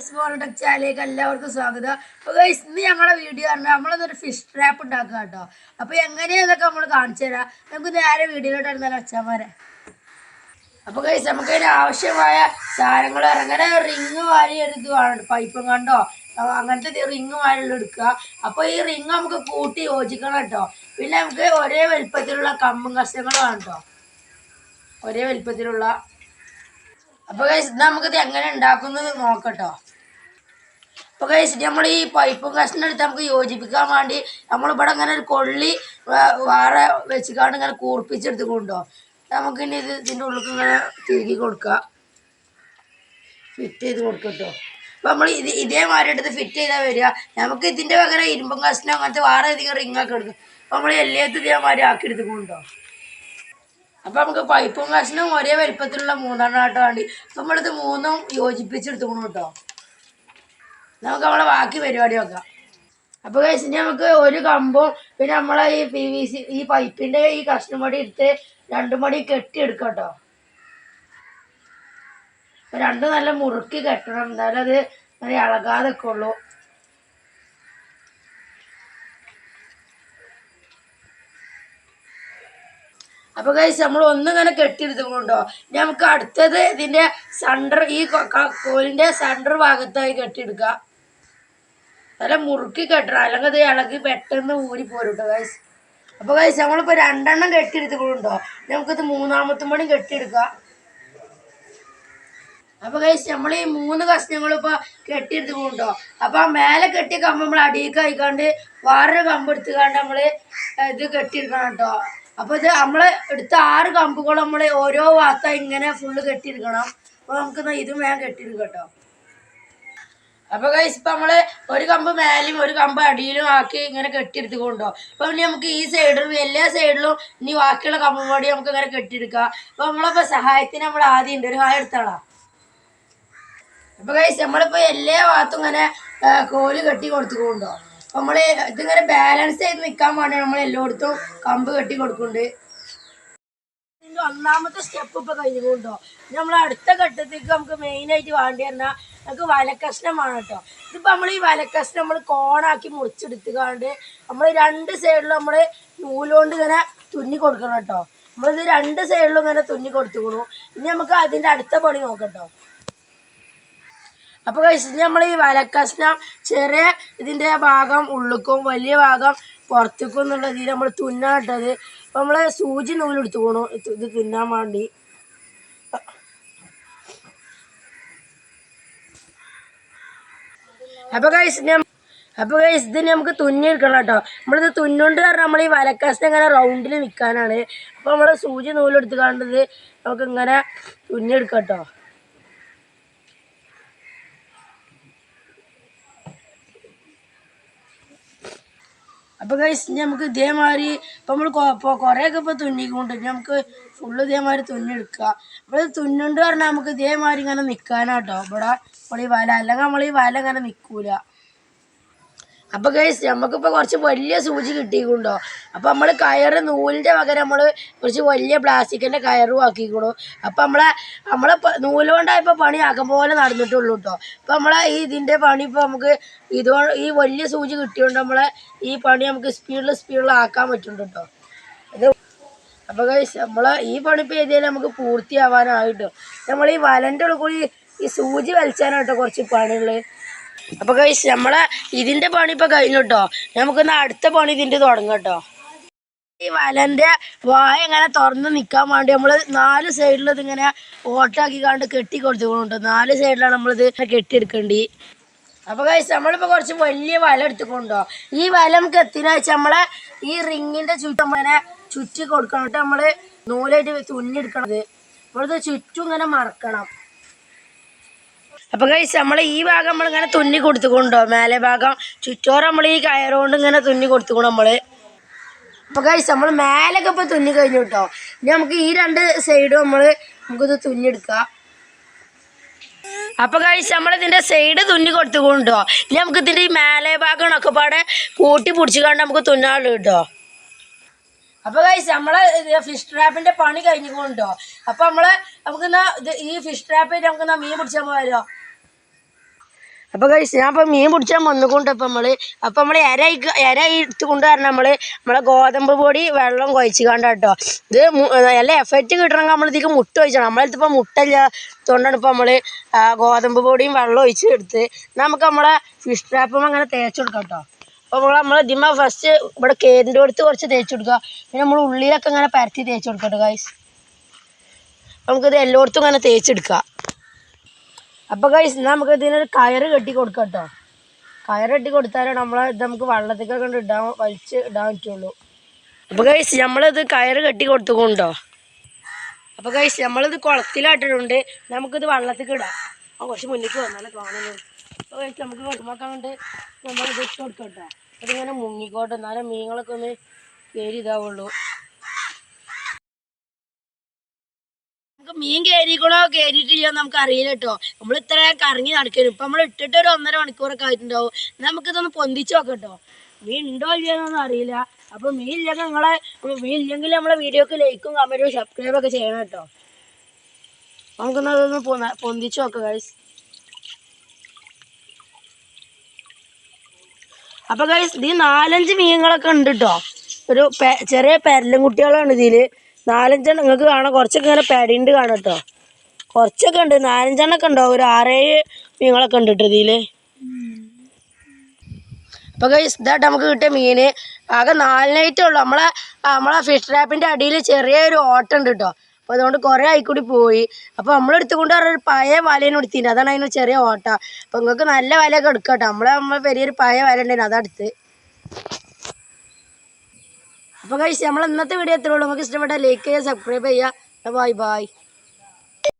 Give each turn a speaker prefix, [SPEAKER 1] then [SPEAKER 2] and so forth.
[SPEAKER 1] ടെക്ചാലേക്ക് എല്ലാവർക്കും സ്വാഗതം. അപ്പോൾ ഗൈസ് ഇന്ന് ഞങ്ങളുടെ വീഡിയോ പറഞ്ഞാൽ നമ്മളൊന്നൊരു ഫിഷ് ട്രാപ്പ് ഉണ്ടാക്കുക കേട്ടോ. അപ്പോൾ എങ്ങനെയാന്നൊക്കെ നമ്മൾ കാണിച്ചു തരാം. നമുക്ക് നേരെ വീഡിയോയിലോട്ട് ഇറങ്ങാൻ അച്ഛന്മാരെ. അപ്പോൾ ഗൈസ് നമുക്ക് അതിന് ആവശ്യമായ സാധനങ്ങൾ അങ്ങനെ റിങ് വാരി എടുത്ത് വേണം. പൈപ്പും കണ്ടോ അങ്ങനത്തെ റിങ് വാരിയുള്ള എടുക്കുക. അപ്പോൾ ഈ റിങ് നമുക്ക് കൂട്ടി യോജിക്കണം കേട്ടോ. പിന്നെ നമുക്ക് ഒരേ വലുപ്പത്തിലുള്ള കമ്പും കഷ്ണങ്ങൾ വേണം കേട്ടോ, ഒരേ വലുപ്പത്തിലുള്ള. അപ്പോൾ ഗൈസ് നമുക്കിത് എങ്ങനെ ഉണ്ടാക്കുന്നത് നോക്കട്ടോ. അപ്പോൾ ഗൈസ് നമ്മൾ ഈ പൈപ്പും കഷ്ണം എടുത്ത് നമുക്ക് യോജിപ്പിക്കാൻ വേണ്ടി നമ്മളിവിടെ ഇങ്ങനെ ഒരു കൊള്ളി വേറെ വെച്ചിക്കാണ്ട് ഇങ്ങനെ കൂർപ്പിച്ചെടുത്തുകൊണ്ടോ നമുക്കിനി ഇതിൻ്റെ ഉള്ളിൽ ഇങ്ങനെ തിരുകി കൊടുക്കുക, ഫിറ്റ് ചെയ്ത് കൊടുക്കട്ടോ. അപ്പോൾ നമ്മൾ ഇതേമാതിരി എടുത്ത് ഫിറ്റ് ചെയ്താൽ വരിക. നമുക്ക് ഇതിൻ്റെ പകരം ഇരുമ്പും കഷ്ണം അങ്ങനത്തെ വേറെ അധികം റിങ്ങൊക്കെ എടുക്കും. അപ്പോൾ നമ്മൾ എല്ലാത്തും ഇതേമാതിരി ആക്കി എടുത്തുകൊണ്ടോ. അപ്പോൾ നമുക്ക് പൈപ്പും കഷ്ണവും ഒരേ വലുപ്പത്തിലുള്ള മൂന്നെണ്ണം ആട്ടോ വേണ്ടി. അപ്പോൾ നമ്മളിത് മൂന്നും യോജിപ്പിച്ചെടുത്തുകൊണ്ടു കേട്ടോ. നമുക്ക് നമ്മളെ ബാക്കി പരിപാടി നോക്കാം. അപ്പോൾ കഴിച്ചിട്ട് നമുക്ക് ഒരു കമ്പും പിന്നെ നമ്മളെ ഈ PVC ഈ പൈപ്പിൻ്റെ ഈ കഷ്ണം മടി എടുത്ത് രണ്ടും മടി കെട്ടിയെടുക്കാം കേട്ടോ. അപ്പോൾ രണ്ടും നല്ല മുറുക്കി കെട്ടണം, എന്നാലും അത് അങ്ങനെ ഇളകാതൊക്കെ ഉള്ളൂ. അപ്പോൾ കഴിച്ച് നമ്മൾ ഒന്നിങ്ങനെ കെട്ടിയെടുത്തുകൊണ്ടോ നമുക്ക് അടുത്തത് ഇതിൻ്റെ സെൻറ്റർ ഈ കോലിൻ്റെ സെൻറ്റർ ഭാഗത്തായി കെട്ടിയെടുക്കുക. നല്ല മുറുക്കി കെട്ടണം, അല്ലെങ്കിൽ അത് ഇളകി പെട്ടെന്ന് ഊരി പോരും കേട്ടോ ഗൈസ്. അപ്പോൾ ഗൈസ് നമ്മളിപ്പോൾ രണ്ടെണ്ണം കെട്ടിയെടുത്തുകൊണ്ടോ നമുക്കിത് മൂന്നാമത്തെ മണി കെട്ടിയെടുക്കുക. അപ്പോൾ ഗൈസ് നമ്മൾ ഈ മൂന്ന് കഷ്ണങ്ങളും ഇപ്പോൾ കെട്ടിയെടുത്തുകൊണ്ടോ. അപ്പോൾ ആ മേലെ കെട്ടിയ കമ്പ് നമ്മൾ അടിയിലേക്ക് ആയിക്കാണ്ട് വേറൊരു കമ്പ് എടുത്തുകൊണ്ട് നമ്മൾ ഇത് കെട്ടിയെടുക്കണം കേട്ടോ. അപ്പോൾ ഇത് നമ്മൾ എടുത്ത 6 കമ്പുകൾ നമ്മൾ ഓരോ ഭാഗത്തായി ഇങ്ങനെ ഫുള്ള് കെട്ടിയെടുക്കണം. അപ്പോൾ നമുക്ക് ഇതും വേഗം കെട്ടിയെടുക്കാം കേട്ടോ. അപ്പോൾ ഗൈസ് ഇപ്പം നമ്മൾ ഒരു കമ്പ് മേലെയും ഒരു കമ്പ് അടിയിലും ആക്കി ഇങ്ങനെ കെട്ടിയെടുത്തുകൊണ്ടോ. അപ്പോൾ ഇനി നമുക്ക് ഈ സൈഡിലും എല്ലാ സൈഡിലും ഇനി ബാക്കിയുള്ള കമ്പ് കൂടി നമുക്ക് ഇങ്ങനെ കെട്ടിയെടുക്കാം. അപ്പോൾ നമ്മളിപ്പോൾ സഹായത്തിന് നമ്മൾ ആദ്യം ഉണ്ട് ഒരു ഹായ് എടുത്താളാ. അപ്പോൾ ഗൈസ് നമ്മളിപ്പോൾ എല്ലാ ഭാഗത്തും ഇങ്ങനെ കോല് കെട്ടി കൊടുത്തുകൊണ്ടോ. അപ്പോൾ നമ്മൾ ഇതിങ്ങനെ ബാലൻസ് ചെയ്ത് നിൽക്കാൻ വേണ്ടിയാണ് നമ്മൾ എല്ലായിടത്തും കമ്പ് കെട്ടി കൊടുക്കുന്നുണ്ട്. ഇതിൻ്റെ ഒന്നാമത്തെ സ്റ്റെപ്പ് ഇപ്പോൾ കഴിഞ്ഞുകൊണ്ടോ. നമ്മൾ അടുത്ത ഘട്ടത്തേക്ക് നമുക്ക് മെയിനായിട്ട് വേണ്ടി പറഞ്ഞാൽ നമുക്ക് വലക്കഷ്ണം വേണം കേട്ടോ. ഇതിപ്പോൾ നമ്മൾ ഈ വലക്കഷ്ണം നമ്മൾ കോണാക്കി മുറിച്ചെടുത്തുകൊണ്ട് നമ്മൾ രണ്ട് സൈഡിലും നമ്മൾ നൂലുകൊണ്ട് ഇങ്ങനെ തുന്നി കൊടുക്കണം കേട്ടോ. നമ്മളിത് രണ്ട് സൈഡിലും ഇങ്ങനെ തുന്നി കൊടുത്തുകൊള്ളു. ഇനി നമുക്ക് അതിൻ്റെ അടുത്ത പണി നോക്കട്ടോ. അപ്പോൾ കഴിച്ചിട്ട് നമ്മൾ ഈ വലക്കഷ്ണം ചെറിയ ഇതിൻ്റെ ഭാഗം ഉള്ളിക്കും വലിയ ഭാഗം പുറത്തേക്കും എന്നുള്ള രീതിയിൽ നമ്മൾ തുന്നാട്ടത്. അപ്പോൾ നമ്മൾ സൂചി നൂലെടുത്ത് പോകണം ഇത് തുന്നാൻ വേണ്ടി. അപ്പോൾ ഗൈസ് ഇതിന് നമുക്ക് തുന്നിയെടുക്കണം കേട്ടോ. നമ്മളിത് തുന്നുകൊണ്ട് പറഞ്ഞാൽ നമ്മൾ ഈ വലക്കഷ്ണം ഇങ്ങനെ റൗണ്ടിൽ നിൽക്കാനാണ്. അപ്പോൾ നമ്മൾ സൂചി നൂലെടുത്ത് കാണുന്നത് നമുക്ക് ഇങ്ങനെ തുന്നിയെടുക്കാം കേട്ടോ. അപ്പോൾ ഗൈസ് നമുക്ക് ഇതേമാതിരി ഇപ്പോൾ നമ്മൾ കുറേയൊക്കെ ഇപ്പോൾ തുന്നിക്കൊണ്ട് നമുക്ക് ഫുള്ള് ഇതേമാതിരി തുന്നിയെടുക്കുക. അപ്പോൾ ഇത് തുന്നുകൊണ്ട് പറഞ്ഞാൽ നമുക്ക് ഇതേമാതിരി ഇങ്ങനെ നിൽക്കാനാട്ടോ. ഇവിടെ നമ്മൾ ഈ വല അല്ലെങ്കിൽ നമ്മൾ ഈ വല ഇങ്ങനെ നിൽക്കൂല. അപ്പോൾ ഗൈസ് നമുക്കിപ്പോൾ കുറച്ച് വലിയ സൂചി കിട്ടിയിട്ടുണ്ടോ. അപ്പോൾ നമ്മൾ കയറ് നൂലിൻ്റെ പകരം നമ്മൾ കുറച്ച് വലിയ പ്ലാസ്റ്റിക്കിൻ്റെ കയറും ആക്കിക്കണു. അപ്പോൾ നമ്മളെ നൂലുകൊണ്ടായപ്പോൾ പണി ആക്കം പോലെ നടന്നിട്ടുള്ളൂ കേട്ടോ. അപ്പോൾ ഈ ഇതിൻ്റെ പണി ഇപ്പോൾ നമുക്ക് ഈ വലിയ സൂചി കിട്ടിയോണ്ട് ഈ പണി നമുക്ക് സ്പീഡിൽ ആക്കാൻ പറ്റുന്നുണ്ട് കേട്ടോ. അത് അപ്പോൾ ഗൈസ് ഈ പണി ഇപ്പോൾ ചെയ്താൽ നമുക്ക് പൂർത്തിയാവാനായിട്ടോ. നമ്മൾ ഈ വലൻ്റെ ഉള്ളിൽ കൂടി ഈ സൂചി വലിച്ചാനായിട്ടോ കുറച്ച് പണിയുള്ളത്. അപ്പോൾ ഗൈസ് ഇതിൻ്റെ പണി ഇപ്പോൾ കഴിഞ്ഞു കേട്ടോ. നമുക്കൊന്ന് അടുത്ത പണി ഇതിൻ്റെ തുടങ്ങാം കേട്ടോ. ഈ വലൻ്റെ വായ ഇങ്ങനെ തുറന്ന് നിൽക്കാൻ വേണ്ടി നമ്മൾ 4 സൈഡിലും ഇതിങ്ങനെ ഓട്ടാക്കി കണ്ട് കെട്ടി കൊടുത്തുകൊണ്ടോ. 4 സൈഡിലാണ് നമ്മളിത് കെട്ടിയെടുക്കേണ്ടി. അപ്പോൾ ഗൈസ് നമ്മളിപ്പോൾ കുറച്ച് വലിയ വല എടുത്തുകൊണ്ടോ. ഈ വല നമുക്ക് എത്തിനാ വെച്ചാൽ ഈ റിങ്ങിൻ്റെ ചുറ്റും ഇങ്ങനെ ചുറ്റി കൊടുക്കണം കേട്ടോ. നമ്മൾ നൂലായിട്ട് തുന്നിയെടുക്കണത് നമ്മളിത് ചുറ്റും ഇങ്ങനെ മറക്കണം. അപ്പോൾ ഗൈസ് ഈ ഭാഗം നമ്മളിങ്ങനെ തുന്നി കൊടുത്തുകൊണ്ടോ. മേലെ ഭാഗം ചുറ്റോറ് നമ്മൾ ഈ കയറുകൊണ്ട് ഇങ്ങനെ തുന്നി കൊടുത്തുകൊണ്ടു നമ്മൾ. അപ്പോൾ ഗൈസ് നമ്മൾ മേലൊക്കെ ഇപ്പോൾ തുന്നി കഴിഞ്ഞു കേട്ടോ. ഇനി നമുക്ക് ഈ 2 സൈഡും നമുക്കിത് തുന്നിയെടുക്കാം. അപ്പോൾ ഗൈസ് നമ്മളിതിൻ്റെ സൈഡ് തുന്നി കൊടുത്തുകൊണ്ടോ. ഇനി നമുക്ക് ഇതിൻ്റെ ഈ മേലെ ഭാഗമൊക്കെ പാടെ കൂട്ടി പിടിച്ചുകൊണ്ട് നമുക്ക് തുന്നാളുള്ളൂ കേട്ടോ. അപ്പോൾ ഗൈസ് ഫിഷ് ട്രാപ്പിൻ്റെ പണി കഴിഞ്ഞുകൊണ്ടോ. അപ്പോൾ നമുക്കെന്നാ ഈ ഫിഷ് ട്രാപ്പ് നമുക്ക് മീൻ പിടിച്ചാൽ പോയാലോ. അപ്പോൾ ഗൈസ് ഞാൻ ഇപ്പോൾ മീൻ പിടിച്ചാൽ വന്നുകൊണ്ട് അപ്പം നമ്മൾ ഇര ഇട്ടുകൊണ്ട് പറഞ്ഞാൽ നമ്മളെ ഗോതമ്പ് പൊടി വെള്ളം കുഴച്ച് കണ്ടാട്ടോ ഇത് നല്ല എഫക്റ്റ് കിട്ടണമെങ്കിൽ നമ്മൾ ഇതിലേക്ക് മുട്ട ഒഴിച്ചണം നമ്മളെടുത്തിപ്പോൾ മുട്ട ഇല്ലാത്തതുകൊണ്ടാണ് ഇപ്പോൾ നമ്മൾ ഗോതമ്പ് പൊടിയും വെള്ളം ഒഴിച്ച് എടുത്ത് നമുക്ക് നമ്മളെ ഫിഷ് ട്രാപ്പും അങ്ങനെ തേച്ച് കൊടുക്കാം കേട്ടോ. അപ്പോൾ നമ്മൾ ഇതിമ്മ ഫസ്റ്റ് ഇവിടെ കേരിൻ്റെ അടുത്ത് കുറച്ച് തേച്ച് കൊടുക്കുക, പിന്നെ നമ്മൾ ഉള്ളിലൊക്കെ ഇങ്ങനെ പരത്തി തേച്ച് കൊടുക്കട്ടോ ഗൈസ്. നമുക്കിത് എല്ലായിടത്തും ഇങ്ങനെ തേച്ചെടുക്കാം. അപ്പോൾ ഗൈസ് നമുക്ക് ഇതിനൊരു കയറ് കെട്ടി കൊടുക്കാം കേട്ടോ. കയറ് കെട്ടി കൊടുത്താലേ ഇത് നമുക്ക് വെള്ളത്തേക്കൊക്കെ വലിച്ച് ഇടാൻ പറ്റുള്ളൂ. അപ്പോൾ ഗൈസ് നമ്മളിത് കയറ് കെട്ടി കൊടുത്തുകൊണ്ടോ. അപ്പോൾ ഗൈസ് നമ്മളിത് കുളത്തിലായിട്ടുണ്ട്, നമുക്കിത് വെള്ളത്തേക്ക് ഇടാം. കുറച്ച് മുന്നിലേക്ക് വന്നാലേ കാണുന്നു. അപ്പോൾ ഗൈസ് നമുക്ക് കൊടുക്കാൻ കൊണ്ട് നമ്മളിത് ഇട്ട് കൊടുക്കാം കേട്ടോ. അതിങ്ങനെ മുങ്ങിക്കോട്ടെ, എന്നാലും മീനുകളൊക്കെ ഒന്ന് കയറി ഇതാവുള്ളൂ. നമുക്ക് മീൻ കയറിക്കണോ കയറിയിട്ടില്ലയോ നമുക്ക് അറിയില്ല കേട്ടോ. നമ്മൾ ഇത്ര കറങ്ങി നടക്കുന്നു. ഇപ്പം നമ്മൾ ഇട്ടിട്ട് ഒരു 1.5 മണിക്കൂറൊക്കെ ആയിട്ടുണ്ടാവും. നമുക്കിതൊന്ന് പൊന്തിച്ച് നോക്കാം കേട്ടോ. മീൻ ഉണ്ടോ ഇല്ലയെന്നൊന്നും അറിയില്ല. അപ്പോൾ മീൻ ഇല്ലെങ്കിൽ നമ്മളെ വീഡിയോക്ക് ലൈക്കും കമൻറ്റും സബ്സ്ക്രൈബൊക്കെ ചെയ്യണം കേട്ടോ. നമുക്കൊന്ന് പൊന്തിച്ച് നോക്കാം ഗൈസ്. അപ്പോൾ ഗൈസ് ഇത് 4-5 മീനുകളൊക്കെ ഉണ്ട് കേട്ടോ. ഒരു ചെറിയ പെരലും കുട്ടികളാണ് ഇതിൽ. 4-5 നിങ്ങൾക്ക് കാണാം. കുറച്ചൊക്കെ ഇങ്ങനെ പെടിയുണ്ട് കാണാം കേട്ടോ. കുറച്ചൊക്കെ ഉണ്ട്, 4-5 ഉണ്ടാവും. ഒരു 6-7 മീനുകളൊക്കെ ഉണ്ട് കേട്ടോ ഇതിൽ. അപ്പോൾ ഗൈസ് ഇതായിട്ട് നമുക്ക് കിട്ടിയ മീൻ ആകെ 4 ഉള്ളൂ. നമ്മളെ ഫിഷ് ട്രാപ്പിൻ്റെ അടിയിൽ ചെറിയൊരു ഓട്ടം ഉണ്ട് കേട്ടോ. അപ്പോൾ അതുകൊണ്ട് കുറേ ആയിക്കൂടി പോയി. അപ്പോൾ നമ്മളെടുത്തുകൊണ്ട് ഒരു പഴയ വലയും എടുത്തിട്ടുണ്ട്, അതാണ് അതിന് ചെറിയ ഓട്ട. അപ്പോൾ നിങ്ങൾക്ക് നല്ല വലയൊക്കെ എടുക്കാം കേട്ടോ. നമ്മൾ വലിയൊരു പഴയ വല ഉണ്ടായിരുന്നു, അതെടുത്ത്. അപ്പോൾ ഗൈസ് നമ്മൾ ഇന്നത്തെ വീഡിയോ എത്രയുള്ളൂ. നമുക്ക് ഇഷ്ടപ്പെട്ട ലൈക്ക് ചെയ്യുക, സബ്സ്ക്രൈബ് ചെയ്യുക. Bye bye.